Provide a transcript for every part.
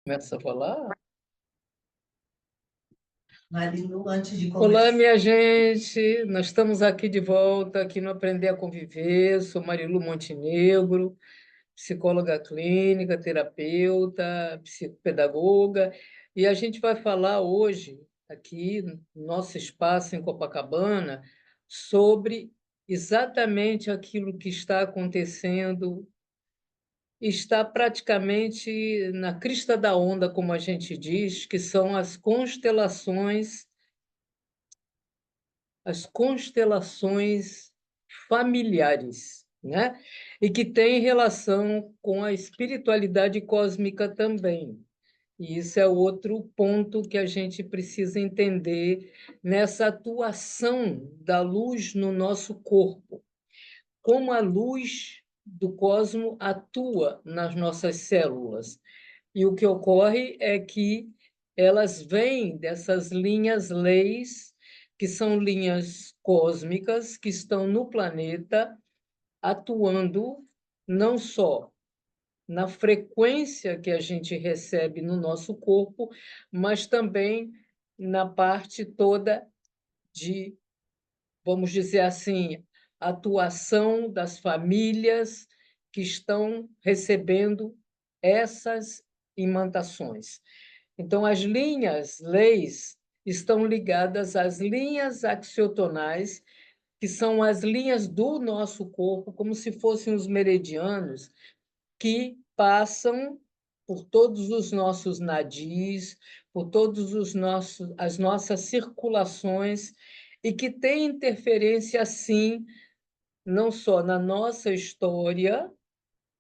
Começa a falar. Marilu, antes de Olá, começar, minha gente. Nós estamos aqui de volta, aqui no Aprender a Conviver. Sou Marilu Montenegro, psicóloga clínica, terapeuta, psicopedagoga, e a gente vai falar hoje, aqui no nosso espaço em Copacabana, sobre exatamente aquilo que está acontecendo, está praticamente na crista da onda, como a gente diz, que são as constelações familiares, né? E que tem relação com a espiritualidade cósmica também. E isso é outro ponto que a gente precisa entender nessa atuação da luz no nosso corpo. Como a luz do cosmo atua nas nossas células. E o que ocorre é que elas vêm dessas linhas-leis, que são linhas cósmicas, que estão no planeta, atuando não só na frequência que a gente recebe no nosso corpo, mas também na parte toda de, vamos dizer assim, atuação das famílias que estão recebendo essas imantações. Então, as linhas, leis, estão ligadas às linhas axiotonais, que são as linhas do nosso corpo, como se fossem os meridianos, que passam por todos os nossos nadis, por todos as nossas circulações, e que têm interferência, sim, não só na nossa história,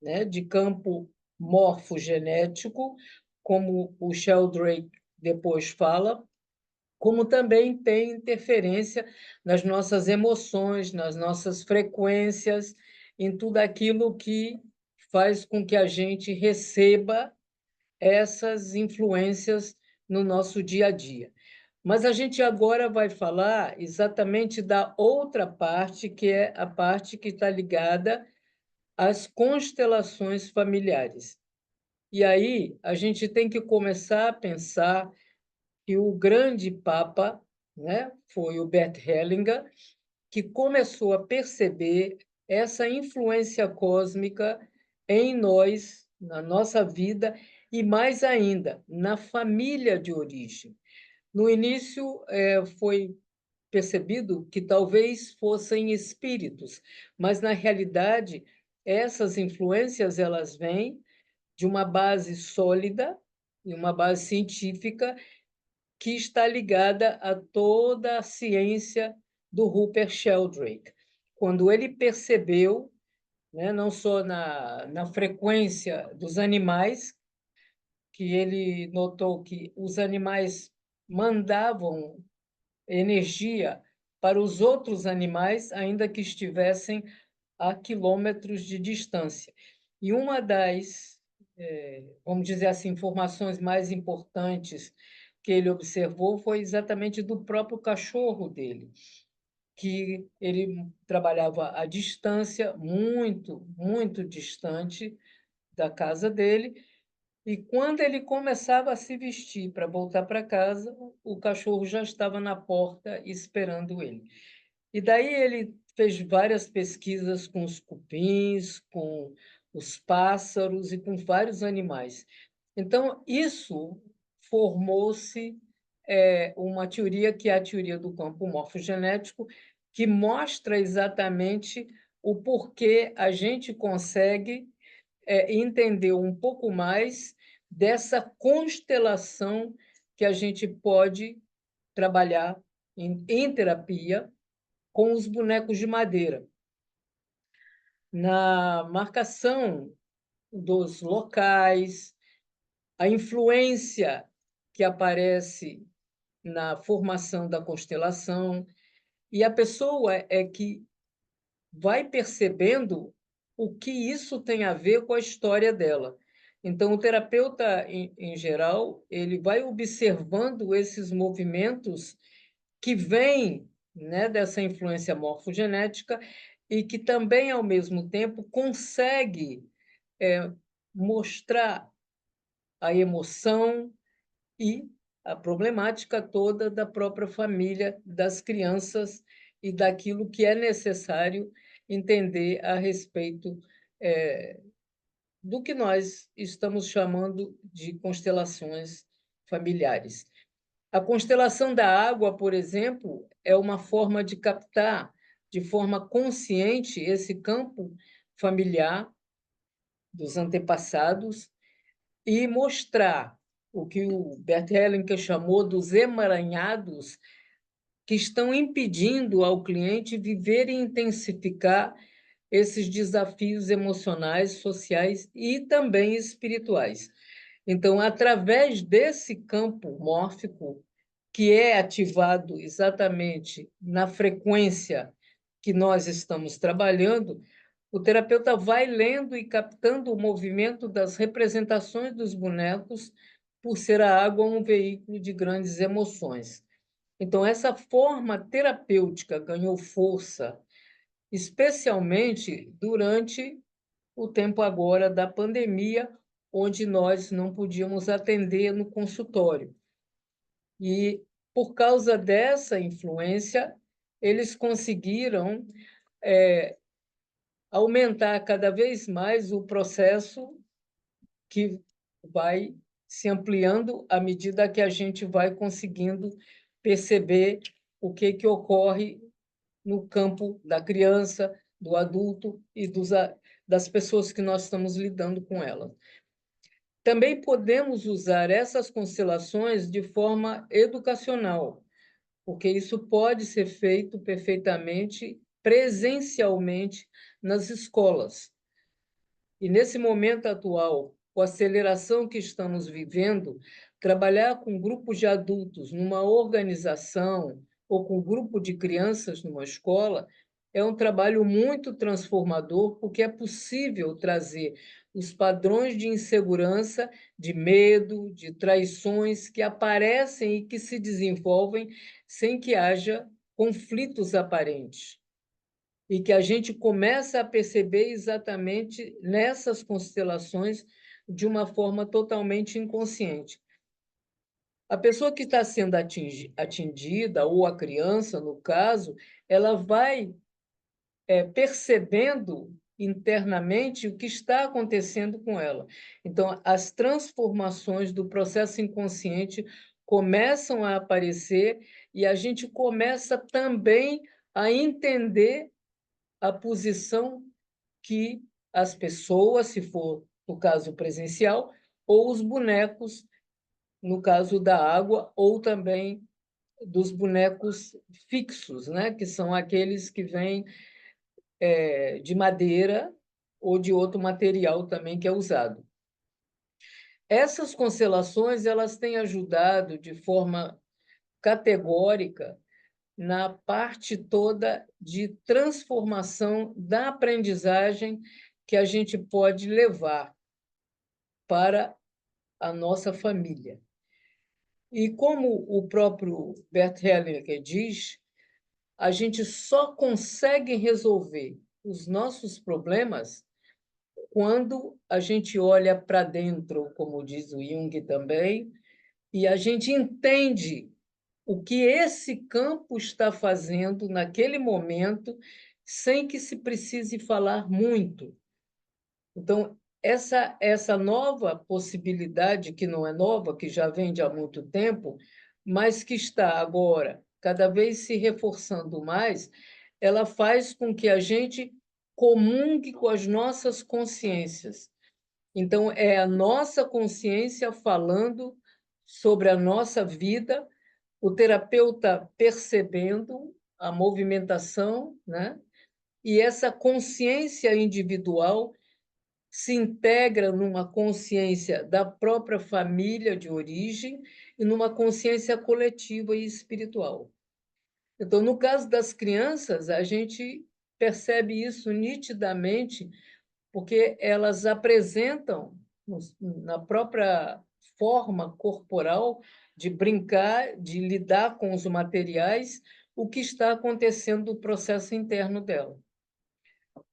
né, de campo morfogenético, como o Sheldrake depois fala, como também tem interferência nas nossas emoções, nas nossas frequências, em tudo aquilo que faz com que a gente receba essas influências no nosso dia a dia. Mas a gente agora vai falar exatamente da outra parte, que é a parte que está ligada às constelações familiares. E aí a gente tem que começar a pensar que o grande Papa, né, foi o Bert Hellinger, que começou a perceber essa influência cósmica em nós, na nossa vida, e mais ainda, na família de origem. No início, foi percebido que talvez fossem espíritos, mas, na realidade, essas influências elas vêm de uma base sólida e uma base científica que está ligada a toda a ciência do Rupert Sheldrake. Quando ele percebeu, né, não só na frequência dos animais, que ele notou que os animais mandavam energia para os outros animais, ainda que estivessem a quilômetros de distância. E uma das, vamos dizer assim, informações mais importantes que ele observou foi exatamente do próprio cachorro dele, que ele trabalhava à distância, muito, muito distante da casa dele, e quando ele começava a se vestir para voltar para casa, o cachorro já estava na porta esperando ele. E daí ele fez várias pesquisas com os cupins, com os pássaros e com vários animais. Então, isso formou-se uma teoria que é a teoria do campo morfogenético, que mostra exatamente o porquê a gente consegue entender um pouco mais dessa constelação que a gente pode trabalhar em terapia com os bonecos de madeira. Na marcação dos locais, a influência que aparece na formação da constelação, e a pessoa é que vai percebendo o que isso tem a ver com a história dela. Então, o terapeuta, em geral, ele vai observando esses movimentos que vêm, né, dessa influência morfogenética e que também, ao mesmo tempo, consegue mostrar a emoção e a problemática toda da própria família, das crianças e daquilo que é necessário entender a respeito do que nós estamos chamando de constelações familiares. A constelação da água, por exemplo, é uma forma de captar de forma consciente esse campo familiar dos antepassados e mostrar o que o Bert Hellinger chamou dos emaranhados que estão impedindo ao cliente viver e intensificar esses desafios emocionais, sociais e também espirituais. Então, através desse campo mórfico, que é ativado exatamente na frequência que nós estamos trabalhando, o terapeuta vai lendo e captando o movimento das representações dos bonecos, por ser a água um veículo de grandes emoções. Então, essa forma terapêutica ganhou força, especialmente durante o tempo agora da pandemia, onde nós não podíamos atender no consultório. E, por causa dessa influência, eles conseguiram aumentar cada vez mais o processo que vai se ampliando à medida que a gente vai conseguindo perceber o que ocorre no campo da criança, do adulto e das pessoas que nós estamos lidando com elas. Também podemos usar essas constelações de forma educacional, porque isso pode ser feito perfeitamente presencialmente nas escolas. E, nesse momento atual, com a aceleração que estamos vivendo, trabalhar com grupos de adultos numa organização ou com um grupo de crianças numa escola é um trabalho muito transformador, porque é possível trazer os padrões de insegurança, de medo, de traições que aparecem e que se desenvolvem sem que haja conflitos aparentes e que a gente começa a perceber exatamente nessas constelações de uma forma totalmente inconsciente. A pessoa que está sendo atingida, ou a criança, no caso, ela vai percebendo internamente o que está acontecendo com ela. Então, as transformações do processo inconsciente começam a aparecer e a gente começa também a entender a posição que as pessoas, se for no caso presencial, ou os bonecos, no caso da água, ou também dos bonecos fixos, né? Que são aqueles que vêm de madeira ou de outro material também que é usado. Essas constelações elas têm ajudado de forma categórica na parte toda de transformação da aprendizagem que a gente pode levar para a nossa família. E como o próprio Bert Hellinger diz, a gente só consegue resolver os nossos problemas quando a gente olha para dentro, como diz o Jung também, e a gente entende o que esse campo está fazendo naquele momento, sem que se precise falar muito. Então, essa nova possibilidade, que não é nova, que já vem de há muito tempo, mas que está agora cada vez se reforçando mais, ela faz com que a gente comungue com as nossas consciências. Então, é a nossa consciência falando sobre a nossa vida, o terapeuta percebendo a movimentação, né? E essa consciência individual se integra numa consciência da própria família de origem e numa consciência coletiva e espiritual. Então, no caso das crianças, a gente percebe isso nitidamente, porque elas apresentam, na própria forma corporal, de brincar, de lidar com os materiais, o que está acontecendo no processo interno dela.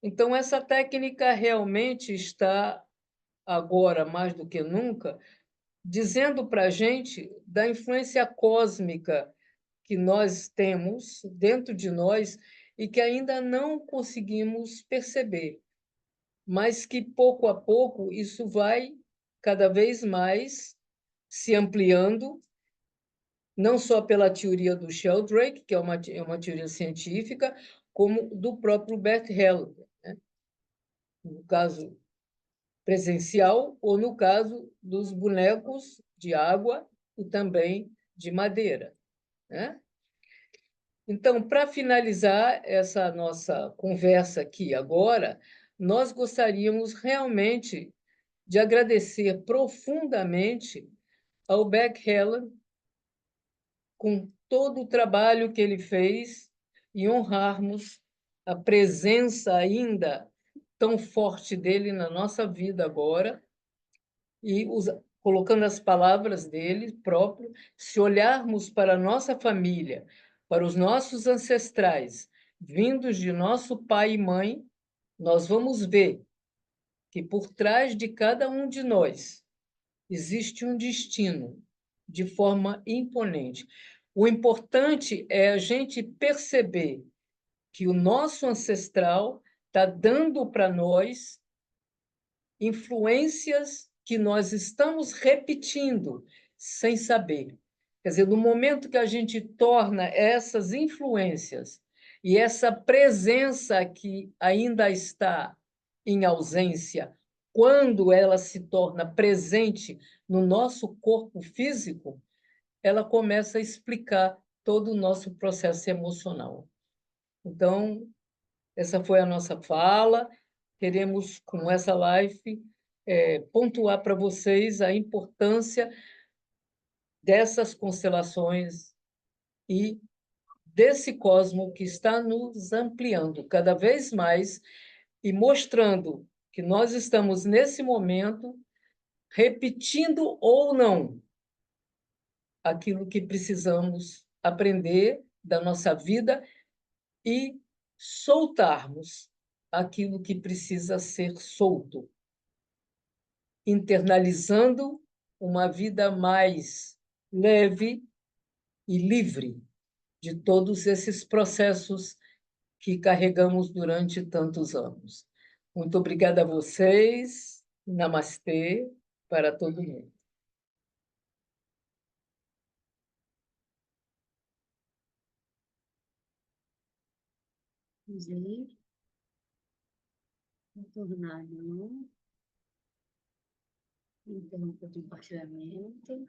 Então, essa técnica realmente está, agora mais do que nunca, dizendo para a gente da influência cósmica que nós temos dentro de nós e que ainda não conseguimos perceber, mas que pouco a pouco isso vai cada vez mais se ampliando, não só pela teoria do Sheldrake, que é uma teoria científica, como do próprio Bert Hellinger, né? No caso presencial ou no caso dos bonecos de água e também de madeira, né? Então, para finalizar essa nossa conversa aqui agora, nós gostaríamos realmente de agradecer profundamente ao Beck Helen com todo o trabalho que ele fez e honrarmos a presença ainda tão forte dele na nossa vida agora e colocando as palavras dele próprio, se olharmos para a nossa família, para os nossos ancestrais, vindos de nosso pai e mãe, nós vamos ver que por trás de cada um de nós existe um destino de forma imponente. O importante é a gente perceber que o nosso ancestral está dando para nós influências que nós estamos repetindo sem saber. Quer dizer, no momento que a gente torna essas influências e essa presença que ainda está em ausência, quando ela se torna presente no nosso corpo físico, ela começa a explicar todo o nosso processo emocional. Então, essa foi a nossa fala. Queremos, com essa live, pontuar para vocês a importância dessas constelações e desse cosmo que está nos ampliando cada vez mais e mostrando que nós estamos, nesse momento, repetindo ou não aquilo que precisamos aprender da nossa vida e soltarmos aquilo que precisa ser solto, internalizando uma vida mais leve e livre de todos esses processos que carregamos durante tantos anos. Muito obrigada a vocês. Namastê para todo mundo. Gente, retornar, não. Interromper o compartilhamento.